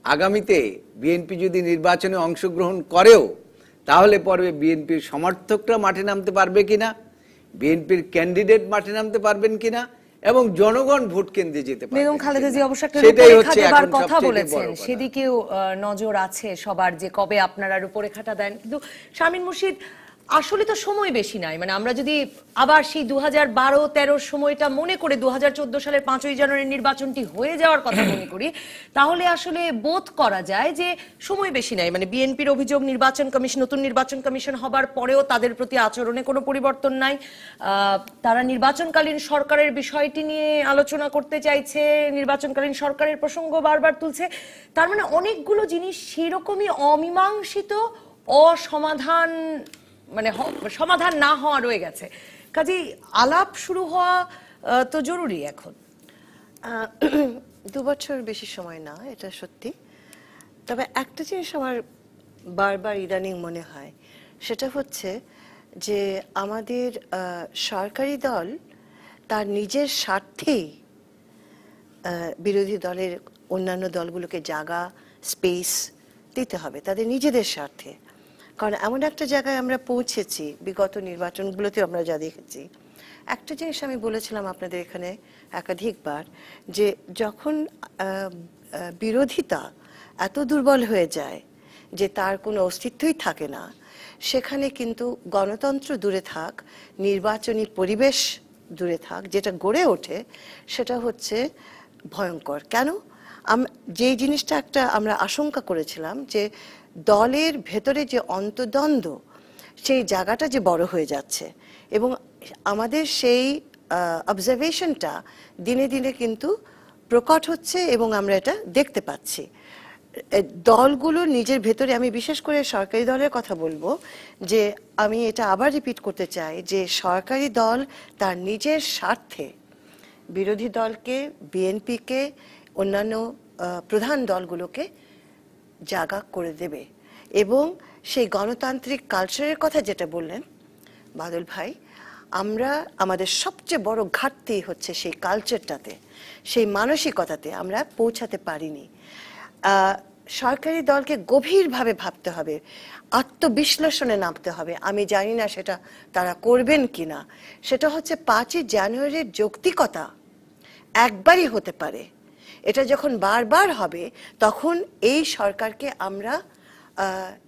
আগামীতে বিএনপি যদি নির্বাচনে অংশগ্রহণ করেও তাহলে পরে বিএনপির সমর্থকরা মাঠে নামতে পারবে কিনা, বিএনপির ক্যান্ডিডেট মাঠে নামতে পারবেন কিনা এবং জনগণ ভোট কেন্দ্রে যেতে পারবে। বেগম খালেদা জিয়া অবশ্য একটা রূপরেখা দেবার কথা বলেছেন, সেদিকেও নজর আছে সবার যে কবে আপনারা রূপরেখাটা দেন। কিন্তু শামীম মুর্শিদ, আসলে তো সময় বেশি নাই, মানে আমরা যদি আবার সেই 2012-13 সময়টা মনে করে 2014 সালের 5ই জানুয়ারি নির্বাচনটি হয়ে যাওয়ার কথা মনে করি, তাহলে আসলে বোধ করা যায় যে সময় বেশি নাই। মানে বিএনপির অভিযোগ নতুন নির্বাচন কমিশন হবার পরেও তাদের প্রতি আচরণে কোনো পরিবর্তন নাই। তারা নির্বাচনকালীন সরকারের বিষয়টি নিয়ে আলোচনা করতে চাইছে, নির্বাচনকালীন সরকারের প্রসঙ্গ বারবার তুলছে। তার মানে অনেকগুলো জিনিস সেরকমই অমীমাংসিত, অসমাধান, মানে সমাধান না হওয়া রয়ে গেছে। কাজেই আলাপ শুরু হওয়া তো জরুরি এখন। 2 বছর বেশি সময় না, এটা সত্যি। তবে একটা জিনিস আমার বারবার ইদানিং মনে হয়, সেটা হচ্ছে যে আমাদের সরকারি দল তার নিজের স্বার্থেই বিরোধী দলের অন্যান্য দলগুলোকে জায়গা, স্পেস দিতে হবে তাদের নিজেদের স্বার্থে। কারণ এমন একটা জায়গায় আমরা পৌঁছেছি, বিগত নির্বাচনগুলোতে আমরা যা দেখেছি। একটা জিনিস আমি বলেছিলাম আপনাদের এখানে একাধিকবার, যে যখন বিরোধিতা এত দুর্বল হয়ে যায় যে তার কোনো অস্তিত্বই থাকে না, সেখানে কিন্তু গণতন্ত্র দূরে থাক, নির্বাচনী পরিবেশ দূরে থাক, যেটা গড়ে ওঠে সেটা হচ্ছে ভয়ঙ্কর। কেন? যে জিনিসটা আমরা আশঙ্কা করেছিলাম যে দলের ভেতরে যে অন্তদ্বন্দ্ব, সেই জায়গাটা যে বড় হয়ে যাচ্ছে, এবং আমাদের সেই অবজারভেশনটা দিনে দিনে কিন্তু প্রকট হচ্ছে এবং আমরা এটা দেখতে পাচ্ছি। দলগুলো নিজের ভেতরে, আমি বিশেষ করে সরকারি দলের কথা বলবো, যে আমি এটা আবার রিপিট করতে চাই যে সরকারি দল তার নিজের স্বার্থে বিরোধী দলকে, বিএনপিকে, অন্যান্য প্রধান দলগুলোকে জায়গা করে দেবে। এবং সেই গণতান্ত্রিক কালচারের কথা যেটা বললেন বাদল ভাই, আমাদের সবচেয়ে বড় ঘাটতি হচ্ছে সেই কালচারটাতে, সেই মানসিকতাতে আমরা পৌঁছাতে পারিনি। সরকারি দলকে গভীরভাবে ভাবতে হবে, আত্মবিশ্লেষণে নামতে হবে। আমি জানি না সেটা তারা করবেন কিনা। সেটা হচ্ছে 5ই জানুয়ারির যৌক্তিকতা একবারই হতে পারে, এটা যখন বারবার হবে তখন এই সরকারকে আমরা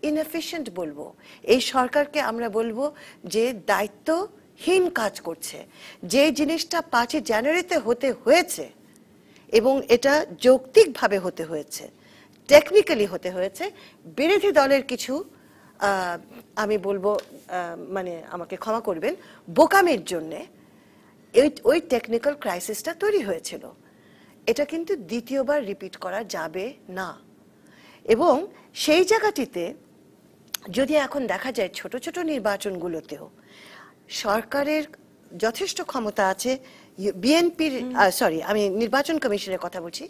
ইনএফিশিয়েন্ট বলবো, এই সরকারকে আমরা বলবো যে দায়িত্বহীন কাজ করছে। যে জিনিসটা 5ই জানুয়ারিতে হতে হয়েছে এবং এটা যৌক্তিকভাবে হতে হয়েছে, টেকনিক্যালি হতে হয়েছে, বিরোধী দলের কিছু আমি বলবো, মানে আমাকে ক্ষমা করবেন, বোকামির জন্যে ওই টেকনিক্যাল ক্রাইসিসটা তৈরি হয়েছিল। এটা কিন্তু দ্বিতীয়বার রিপিট করা যাবে না। এবং সেই জায়গাটিতে যদি এখন দেখা যায় ছোট ছোট নির্বাচনগুলোতেও সরকারের যথেষ্ট ক্ষমতা আছে, বিএনপির আমি নির্বাচন কমিশনের কথা বলছি,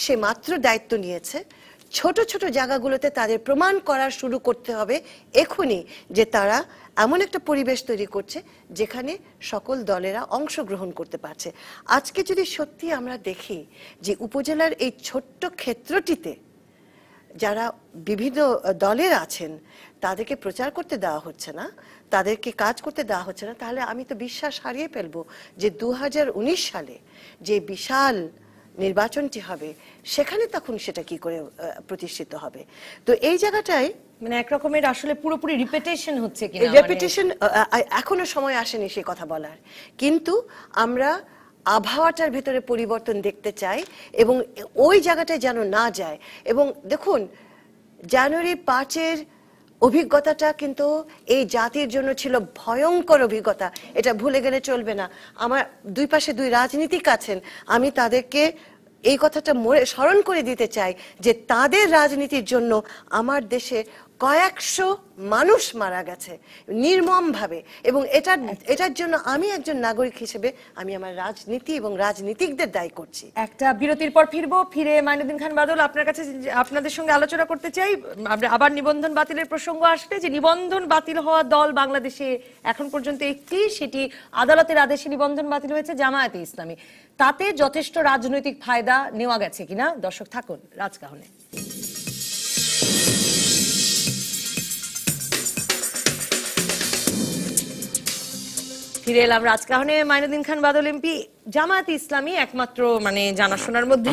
সে মাত্র দায়িত্ব নিয়েছে। ছোট ছোট জায়গাগুলোতে তাদের প্রমাণ করা শুরু করতে হবে এখনই যে তারা এমন একটা পরিবেশ তৈরি করছে যেখানে সকল দলেরা অংশগ্রহণ করতে পারছে। আজকে যদি সত্যি আমরা দেখি যে উপজেলার এই ছোট্ট ক্ষেত্রটিতে যারা বিভিন্ন দলের আছেন তাদেরকে প্রচার করতে দেওয়া হচ্ছে না, তাদেরকে কাজ করতে দেওয়া হচ্ছে না, তাহলে আমি তো বিশ্বাস হারিয়ে ফেলবো যে 2019 সালে যে বিশাল নির্বাচনটি হবে সেখানে তখন সেটা কি করে প্রতিষ্ঠিত হবে। তো এই জায়গাটায় মানে একরকমের আসলে পুরোপুরি রিপিটেশন হচ্ছে কিনা, রিপিটেশন এখনো সময় আসেনি সে কথা বলার, কিন্তু আমরা আবহাওয়াটার ভেতরে পরিবর্তন দেখতে চাই এবং ওই জায়গাটায় যেন না যায়। এবং দেখুন, জানুয়ারি 5-এর অভিজ্ঞতাটা কিন্তু এই জাতির জন্য ছিল ভয়ঙ্কর অভিজ্ঞতা, এটা ভুলে গেলে চলবে না। আমার দুই পাশে দুই রাজনীতিক আছেন, আমি তাদেরকে এই কথাটা স্মরণ করে দিতে চাই যে তাদের রাজনীতির জন্য আমার দেশে কয়েকশো মানুষ মারা গেছে নির্মমভাবে, এবং এটার জন্য আমি একজন নাগরিক হিসেবে আমি আমার রাজনীতি এবং রাজনীতিকদের দায়ী করছি। একটা বিরতির পর ফিরে মাইনুদ্দিন খান বাদল আপনার কাছে আপনাদের সঙ্গে আলোচনা করতে চাই। আবার নিবন্ধন বাতিলের প্রসঙ্গ আসলে, যে নিবন্ধন বাতিল হওয়া দল বাংলাদেশে এখন পর্যন্ত একটি, সেটি আদালতের আদেশে নিবন্ধন বাতিল হয়েছে, জামায়াতে ইসলামী। তাতে যথেষ্ট রাজনৈতিক ফায়দা নেওয়া গেছে কিনা? দর্শক থাকুন রাজকাহনে। ফিরে এলাম রাজকাহনে। মাইনুদ্দিন খান বাদল এমপি, জামায়াত ইসলামী একমাত্র মানে জানাশোনার মধ্যে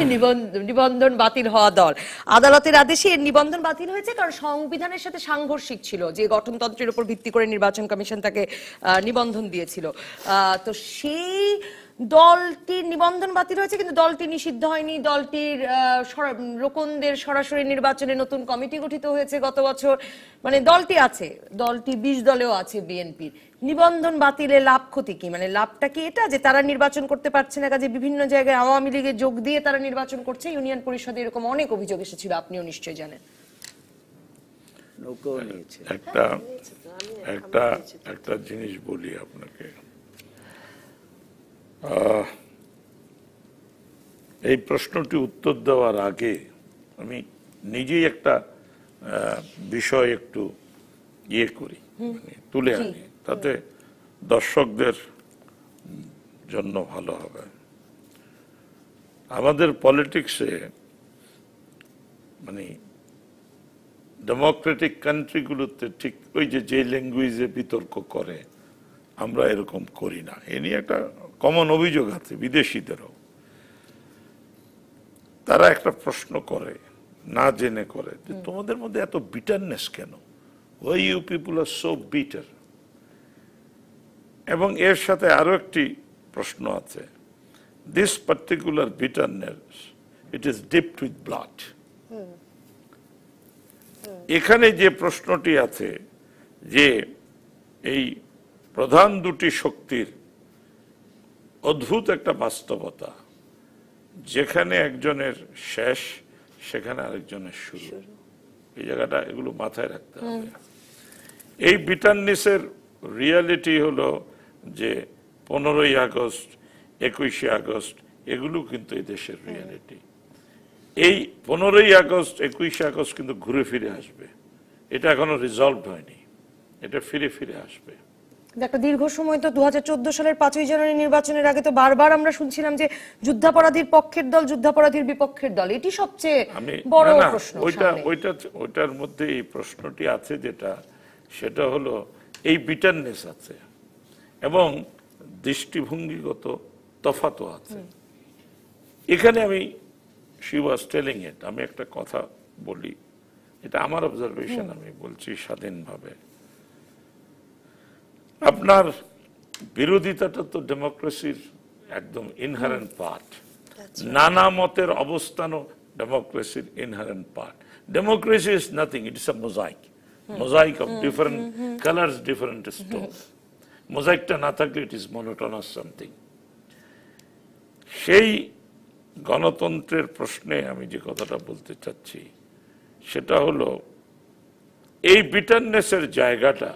নিবন্ধন বাতিল হওয়া দল। আদালতের আদেশে এর নিবন্ধন বাতিল হয়েছে কারণ সংবিধানের সাথে সাংঘর্ষিক ছিল, যে গঠনতন্ত্রের উপর ভিত্তি করে নির্বাচন কমিশন তাকে নিবন্ধন দিয়েছিল। তো সেই দলটির নিবন্ধন বাতিল হয়েছে, কিন্তু দলটি নিষিদ্ধ হয়নি। দলটির রোকনদের সরাসরি নির্বাচনে নতুন কমিটি গঠিত হয়েছে গত বছর। মানে দলটি আছে, দলটি 20 দলেও আছে বিএনপির। নিবন্ধন বাতিলে লাভ ক্ষতি কি? মানে লাভটা কি এটা যে তারা নির্বাচন করতে পারছে না, কাজে বিভিন্ন জায়গায় আওয়ামী লীগে যোগ দিয়ে তারা নির্বাচন করছে? ইউনিয়ন পরিষদে এরকম অনেক অভিযোগ এসেছিল, আপনিও নিশ্চয়ই জানেন। একটা জিনিস বলি আপনাকে, এই প্রশ্নটি উত্তর দেওয়ার আগে আমি নিজেই একটা বিষয় একটু করি, মানে তুলে আনি, তাতে দর্শকদের জন্য ভালো হবে। আমাদের পলিটিক্সে মানে ডেমোক্রেটিক কান্ট্রিগুলোতে ঠিক ওই যে ল্যাঙ্গুয়েজে বিতর্ক করে, আমরা এরকম করি না। এ নিয়ে একটা কমন অভিযোগ আছে বিদেশিদেরও। তারা একটা প্রশ্ন করে, না জেনে করে, যে তোমাদের মধ্যে এত বিটারনেস কেন? Why you people are so bitter? এবং এর সাথে আরো একটি প্রশ্ন আছে, this particular bitterness, it is dipped with blood. এখানে যে প্রশ্নটি আছে যে এই প্রধান দুটি শক্তির অদ্ভুত একটা বাস্তবতা, যেখানে একজনের শেষ সেখানে আরেকজনের শুরু, এই জায়গাটা এগুলো মাথায় রাখতে হবে। এই বিটারনেসের রিয়ালিটি হলো যে 15ই আগস্ট, 21শে আগস্ট, এগুলো কিন্তু এই দেশের রিয়ালিটি। এই 15ই আগস্ট, 21শে আগস্ট কিন্তু ঘুরে ফিরে আসবে, এটা এখনো রিজলভ হয়নি, এটা ফিরে ফিরে আসবে। একটা দীর্ঘ সময় তো 2014 সালের 5ই জানুয়ারি নির্বাচনের আগে তো বারবার আমরা শুনছিলাম যে যুদ্ধাপরাধীর পক্ষের দল, যুদ্ধাপরাধীর বিপক্ষের দল, এটি সবচেয়ে বড় প্রশ্ন। ওইটার মধ্যে এই প্রশ্নটি আছে, সেটা হলো এই বিটারনেস আছে এবং দৃষ্টিভঙ্গিগত তফাতও আছে। এখানে আমি she was telling it, আমি একটা কথা বলি, এটা আমার অবজারভেশন, আমি বলছি স্বাধীনভাবে। আপনার বিরোধিতাটা তো ডেমোক্রেসির একদম ইনহারেন্ট পার্ট। নানা মতের অবস্থানও ডেমোক্রেসির inherent part. Democracy is nothing, it is a mosaic of different colours, different stone. মোজাইকটা না থাকলে ইট ইজ মনোটোনাস সামথিং। সেই গণতন্ত্রের প্রশ্নে আমি যে কথাটা বলতে চাচ্ছি সেটা হলো এই বিটারনেসের জায়গাটা,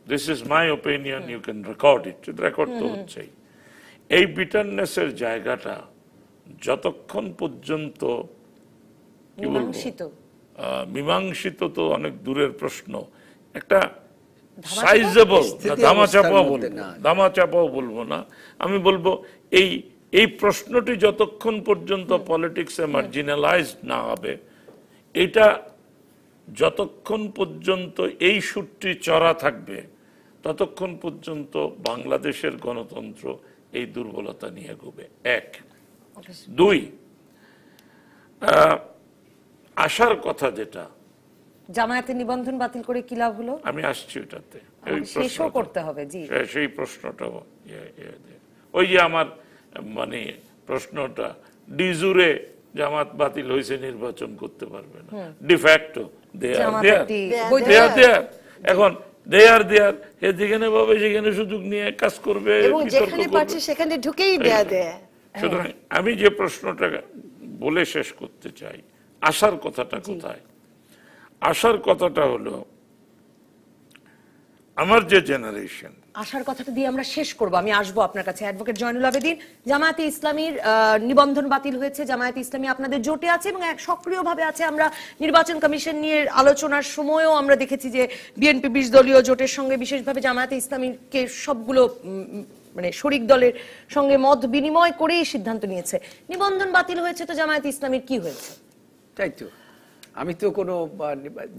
this is my opinion, you can record it, record তো হচ্ছেই। এই বিটারনেসের জায়গাটা যতক্ষণ পর্যন্ত কি বলবো, মীমাংসিত তো অনেক দূরের প্রশ্ন, একটা সাইজেবল, দামাচাপাও বলবো না, আমি বলবো এই প্রশ্নটি যতক্ষণ পর্যন্ত পলিটিক্সে মার্জিনালাইজড না হবে, এটা যতক্ষণ পর্যন্ত এই সুরটি চড়া থাকবে, ততক্ষণ পর্যন্ত বাংলাদেশের গণতন্ত্র এই দুর্বলতা নিয়ে এগোবে। এক। দুই, আশার কথা যেটা, জামায়াতের নিবন্ধন বাতিল করে কি লাভ হলো? আমি আসছি ওটাতে, শেষও করতে হবে। জি, সেই প্রশ্নটাও ওই যে আমার মানে প্রশ্নটা, ডিজুরে জামাত বাতিল হয়েছে, নির্বাচন করতে পারবে না, ডিফ্যাক্টো এখন দেয়ার যেখানে পাবে সেখানে সুযোগ নিয়ে কাজ করবে, সেখানে ঢুকেই দেয়া দেয়। সুতরাং আমি যে প্রশ্নটা বলে শেষ করতে চাই, আশার কথাটা কোথায়? আশার কথাটা হলো আমার যে জেনারেশন, আশার কথাটা দিয়ে আমরা শেষ করব। আমি আসবো আপনার কাছে, অ্যাডভোকেট জয়নুল আবেদিন। জামায়াতে ইসলামীর নিবন্ধন বাতিল হয়েছে, জামায়াতে ইসলামী আপনাদের জোটে আছে এবং এক সক্রিয়ভাবে আছে। আমরা নির্বাচন কমিশন নিয়ে আলোচনার সময়ও আমরা দেখেছি যে বিএনপি 20 দলীয় জোটের সঙ্গে বিশেষভাবে জামায়াতে ইসলামীকে সবগুলো মানে শরিক দলের সঙ্গে মত বিনিময় করেই সিদ্ধান্ত নিয়েছে। নিবন্ধন বাতিল হয়েছে, তো জামায়াতে ইসলামীর কি হয়েছে? তাই তো, আমি তো কোনো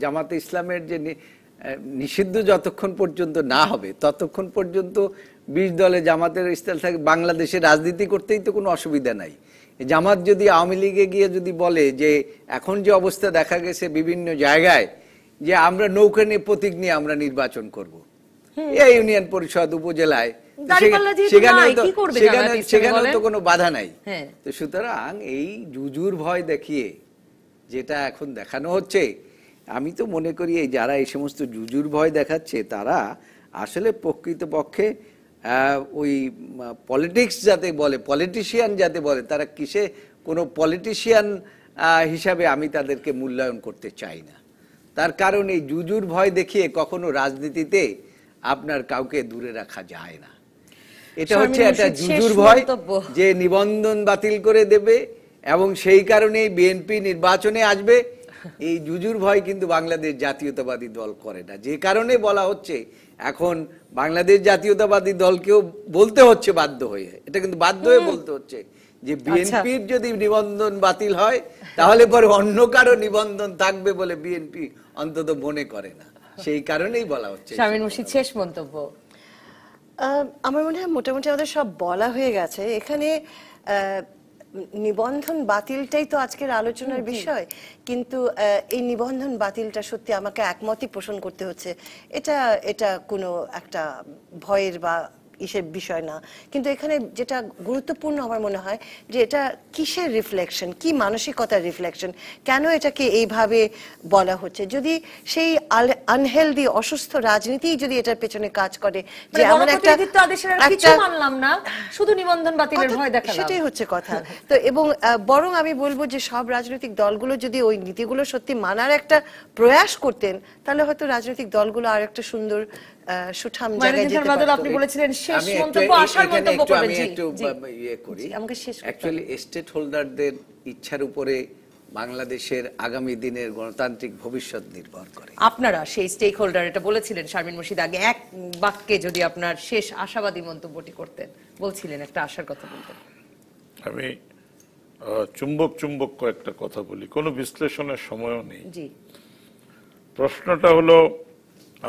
জামাতে ইসলামের যে নিষিদ্ধ যতক্ষণ পর্যন্ত না হবে ততক্ষণ পর্যন্ত 20 দলে জামাতের ইস্তেল থাকে, বাংলাদেশে রাজনীতি করতেই তো কোনো অসুবিধা নাই। জামাত যদি আওয়ামী লীগে গিয়ে যদি বলে যে এখন যে অবস্থা দেখা গেছে বিভিন্ন জায়গায় যে আমরা নৌকা নিয়ে প্রতীক নিয়ে আমরা নির্বাচন করব, এই ইউনিয়ন পরিষদ উপজেলায়, সেখানেও তো কোনো বাধা নাই। তো সুতরাং এই জুজুর ভয় দেখিয়ে যেটা এখন দেখানো হচ্ছে, আমি তো মনে করি এই যারা এই সমস্ত জুজুর ভয় দেখাচ্ছে তারা আসলে প্রকৃতপক্ষে ওই পলিটিক্স যাতে বলে, পলিটিশিয়ান যাতে বলে, তারা কিসে কোনো পলিটিশিয়ান হিসাবে আমি তাদেরকে মূল্যায়ন করতে চাই না। তার কারণ এই জুজুর ভয় দেখিয়ে কখনো রাজনীতিতে আপনার কাউকে দূরে রাখা যায় না। এটা হচ্ছে একটা জুজুর ভয় যে নিবন্ধন বাতিল করে দেবে এবং সেই কারণেই বিএনপি নির্বাচনে আসবে। এই জুজুর ভয় কিন্তু বাংলাদেশ জাতীয়তাবাদী দল করে না, যে কারণে বলা হচ্ছে এখন বাংলাদেশ জাতীয়তাবাদী দলকেও বলতে হচ্ছে বাধ্য হয়ে, এটা কিন্তু বাধ্য হয়ে বলতে হচ্ছে যে বিএনপির যদি নিবন্ধন বাতিল হয় তাহলে পরে অন্য কারো নিবন্ধন থাকবে বলে বিএনপি অন্তত মনে করে না, সেই কারণেই বলা হচ্ছে। শারমিন মুর্শিদ, শেষ মন্তব্য। আমার মনে হয় মোটামুটি আমাদের সব বলা হয়ে গেছে। এখানে নিবন্ধন বাতিলটাই তো আজকের আলোচনার বিষয়, কিন্তু এই নিবন্ধন বাতিলটা সত্যি আমাকে একমতই পোষণ করতে হচ্ছে। এটা কোনো একটা ভয়ের বা ইসের বিষয় না, কিন্তু এখানে যেটা গুরুত্বপূর্ণ আমার মনে হয় যে এটা কিসের রিফ্লেকশন, কি মানসিকতার রিফ্লেকশন, কেন এটাকে এইভাবে বলা হচ্ছে। যদি সেই আনহেলদি অসুস্থ রাজনীতি যদি এটার পেছনে কাজ করে যে এমন একটা কিছু মানলাম না, শুধু নিবন্ধন বাতিলের ভয় দেখালাম, সেটাই হচ্ছে কথা। তো এবং বরং আমি বলবো যে সব রাজনৈতিক দলগুলো যদি ওই নীতিগুলো সত্যি মানার একটা প্রয়াস করতেন, তাহলে হয়তো রাজনৈতিক দলগুলো আর একটা সুন্দর সুঠাম জায়গায় যেতে পারত। আপনি বলেছিলেন শেষ মন্তব্য, আশার মন্তব্য করবেন। জি, একটু ইয়ে করি, আমাকে শেষ করতে অ্যাকচুয়ালি স্টেট হোল্ডারদের ইচ্ছার উপরে বাংলাদেশের আগামী দিনের গণতান্ত্রিক ভবিষ্যৎ নির্ভর করে। আপনারা সেই স্টেক হোল্ডার, এটা বলেছিলেন শারমিন মুর্শিদ আগে। এক বাক্যে যদি আপনার শেষ আশাবাদী মন্তব্যটি করতেন, বলছিলেন একটা আশার কথা বলতেন। আমি চুম্বক কয়েকটা কথা বলি, কোনো বিশ্লেষণের সময়ও নেই। জি, প্রশ্নটা হলো,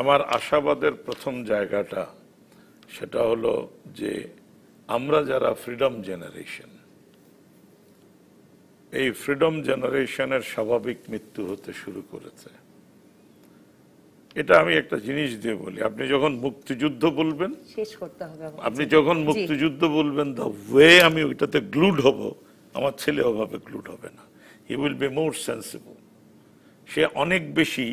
আমার আশাবাদের প্রথম জায়গাটা সেটা হলো যে আমরা যারা ফ্রিডম জেনারেশন, এই ফ্রিডম জেনারেশনের স্বাভাবিক মৃত্যু হতে শুরু করেছে। এটা আমি একটা জিনিস দিয়ে বলি, আপনি যখন মুক্তিযুদ্ধ বলবেন, শেষ করতে হবে, আপনি যখন মুক্তিযুদ্ধ বলবেন, দ্য ওয়ে আমি ওইটাতে গ্লুড হব, আমার ছেলে ওভাবে গ্লুড হবে না। He will be more sensible. সে অনেক বেশি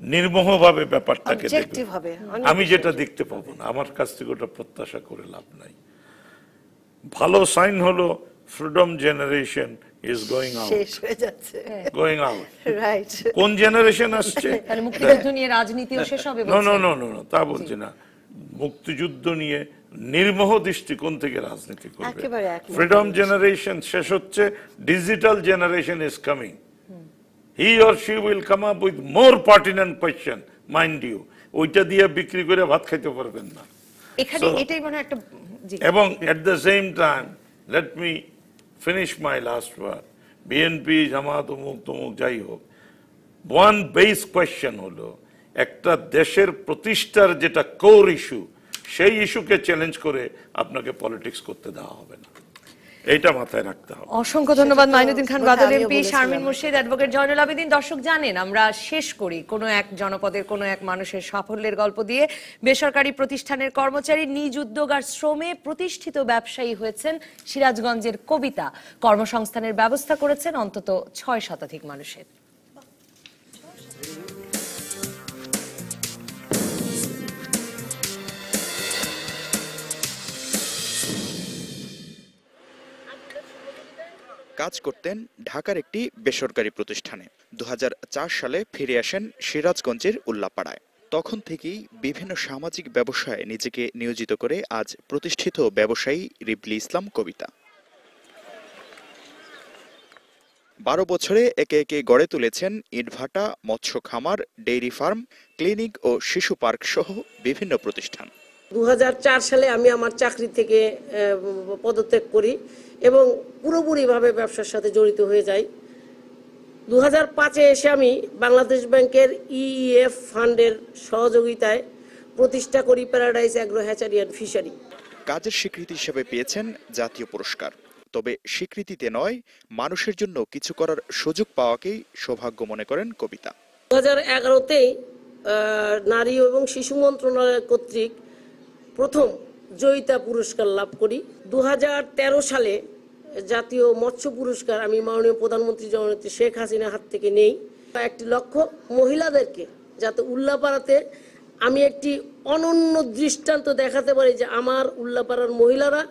নির্মোহভাবে ব্যাপারটাকে দেখবে, আমি যেটা দেখতে পাবো না, আমার কাছ থেকে ওটা প্রত্যাশা করে লাভ নাই। ভালো সাইন হলো freedom generation is going out, শেষ হয়ে যাচ্ছে, গোয়িং আউট। রাইট, কোন জেনারেশন আসছে? তাহলে মুক্তিযুদ্ধ নিয়ে রাজনীতিও শেষ হবে? না, তা বলছি না। মুক্তিযুদ্ধ নিয়ে নির্মোহ দৃষ্টিকোণ থেকে রাজনীতি করবে। ফ্রিডম জেনারেশন শেষ হচ্ছে, digital generation is coming. He or she will come up with more pertinent question, mind you. ওইটা দিয়ে বিক্রি করে ভাত খাইতে পারবেন না। এখানে এটাই মনে একটা, এবং at the same time, let me finish my last word. BNP, Jamaat, তমুক যাই হোক, one base question হলো, একটা দেশের প্রতিষ্ঠার যেটা কোর ইস্যু, সেই ইস্যুকে চ্যালেঞ্জ করে আপনাকে পলিটিক্স করতে দেওয়া হবে না, এইটা মাথায় রাখতে হবে। অসংখ্য ধন্যবাদ মাইনুদ্দিন খান বাদল এমপি, শারমিন মুর্শিদ, অ্যাডভোকেট জয়নুল আবেদিন। দর্শক জানেন, আমরা শেষ করি কোনো এক জনপদের কোনো এক মানুষের সাফল্যের গল্প দিয়ে। বেসরকারি প্রতিষ্ঠানের কর্মচারী, নিজ উদ্যোগ আর শ্রমে প্রতিষ্ঠিত ব্যবসায়ী হয়েছেন সিরাজগঞ্জের কবিতা। কর্মসংস্থানের ব্যবস্থা করেছেন অন্তত 6 শতাধিক মানুষের। কাজ করতেন ঢাকার একটি বেসরকারি প্রতিষ্ঠানে। 2004 সালে ফিরে আসেন সিরাজগঞ্জের উল্লাপাড়ায়। তখন থেকেই বিভিন্ন সামাজিক ব্যবসায় নিজেকে নিয়োজিত করে আজ প্রতিষ্ঠিত ব্যবসায়ী রিবলি ইসলাম কবিতা। 12 বছরে একে একে গড়ে তুলেছেন ইটভাটা, মৎস্য খামার, ডেইরি ফার্ম, ক্লিনিক ও শিশু পার্ক সহ বিভিন্ন প্রতিষ্ঠান। 2004 সালে আমি আমার চাকরি থেকে পদত্যাগ করি এবং পুরোপুরিভাবে ব্যবসার সাথে জড়িত হয়ে যাই। 2005-এ এসে আমি বাংলাদেশ ব্যাংকের ইএফ ফান্ডের সহযোগিতায় প্রতিষ্ঠা করি paradise agro hatchery and fishery. কাজের স্বীকৃতি হিসেবে পেয়েছেন জাতীয় পুরস্কার। তবে স্বীকৃতিতে নয়, মানুষের জন্য কিছু করার সুযোগ পাওয়াকেই সৌভাগ্য মনে করেন কবিতা। 2011-তেই নারী এবং শিশু মন্ত্রণালয় কর্তৃক প্রথম জয়িতা পুরস্কার লাভ করি। 2013 সালে জাতীয় মৎস্য পুরস্কার আমি মাননীয় প্রধানমন্ত্রী জননেত্রী শেখ হাসিনার হাত থেকে নেই। একটি লক্ষ্য, মহিলাদেরকে যাতে উল্লাপাড়াতে আমি একটি অনন্য দৃষ্টান্ত দেখাতে পারি যে আমার উল্লাপাড়ার মহিলারা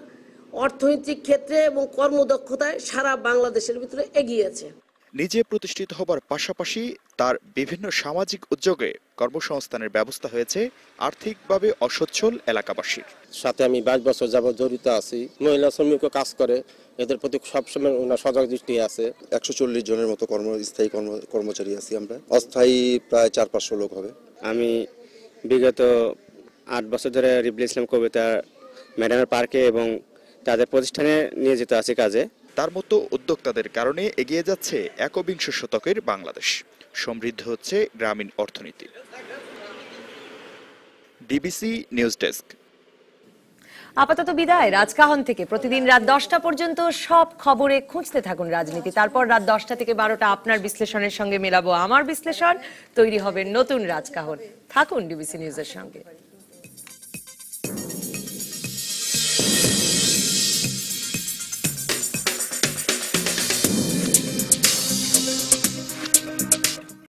অর্থনৈতিক ক্ষেত্রে এবং কর্মদক্ষতায় সারা বাংলাদেশের ভিতরে এগিয়ে আছে। নিজে প্রতিষ্ঠিত হবার পাশাপাশি তার বিভিন্ন সামাজিক উদ্যোগে কর্মসংস্থানের ব্যবস্থা হয়েছে আর্থিকভাবে অসচ্ছল এলাকাবাসীর সাথে। আমি 22 বছর যাবত জড়িত আছি। মহিলা শ্রমিকও কাজ করে, এদের প্রতি সবসময় ওনার সজাগ দৃষ্টি আছে। 140 জনের মতো স্থায়ী কর্মচারী আছি আমরা, অস্থায়ী প্রায় 400-500 লোক হবে। আমি বিগত 8 বছর ধরে রিবলি ইসলাম কবিতা ম্যাডামের পার্কে এবং তাদের প্রতিষ্ঠানে নিয়োজিত আছি কাজে। তার মতো উদ্যোক্তাদের কারণে এগিয়ে যাচ্ছে একবিংশ শতকের বাংলাদেশ, সমৃদ্ধ হচ্ছে গ্রামীণ অর্থনীতি। DBC news desk. আপাতত বিদায় রাজকাহন থেকে। প্রতিদিন রাত 10টা পর্যন্ত সব খবরে খুঁজতে থাকুন রাজনীতি। তারপর রাত 10টা থেকে 12টা আপনার বিশ্লেষণের সঙ্গে মেলাবো আমার বিশ্লেষণ। তৈরি হবে নতুন রাজকাহন। থাকুন ডিবিসি নিউজের সঙ্গে।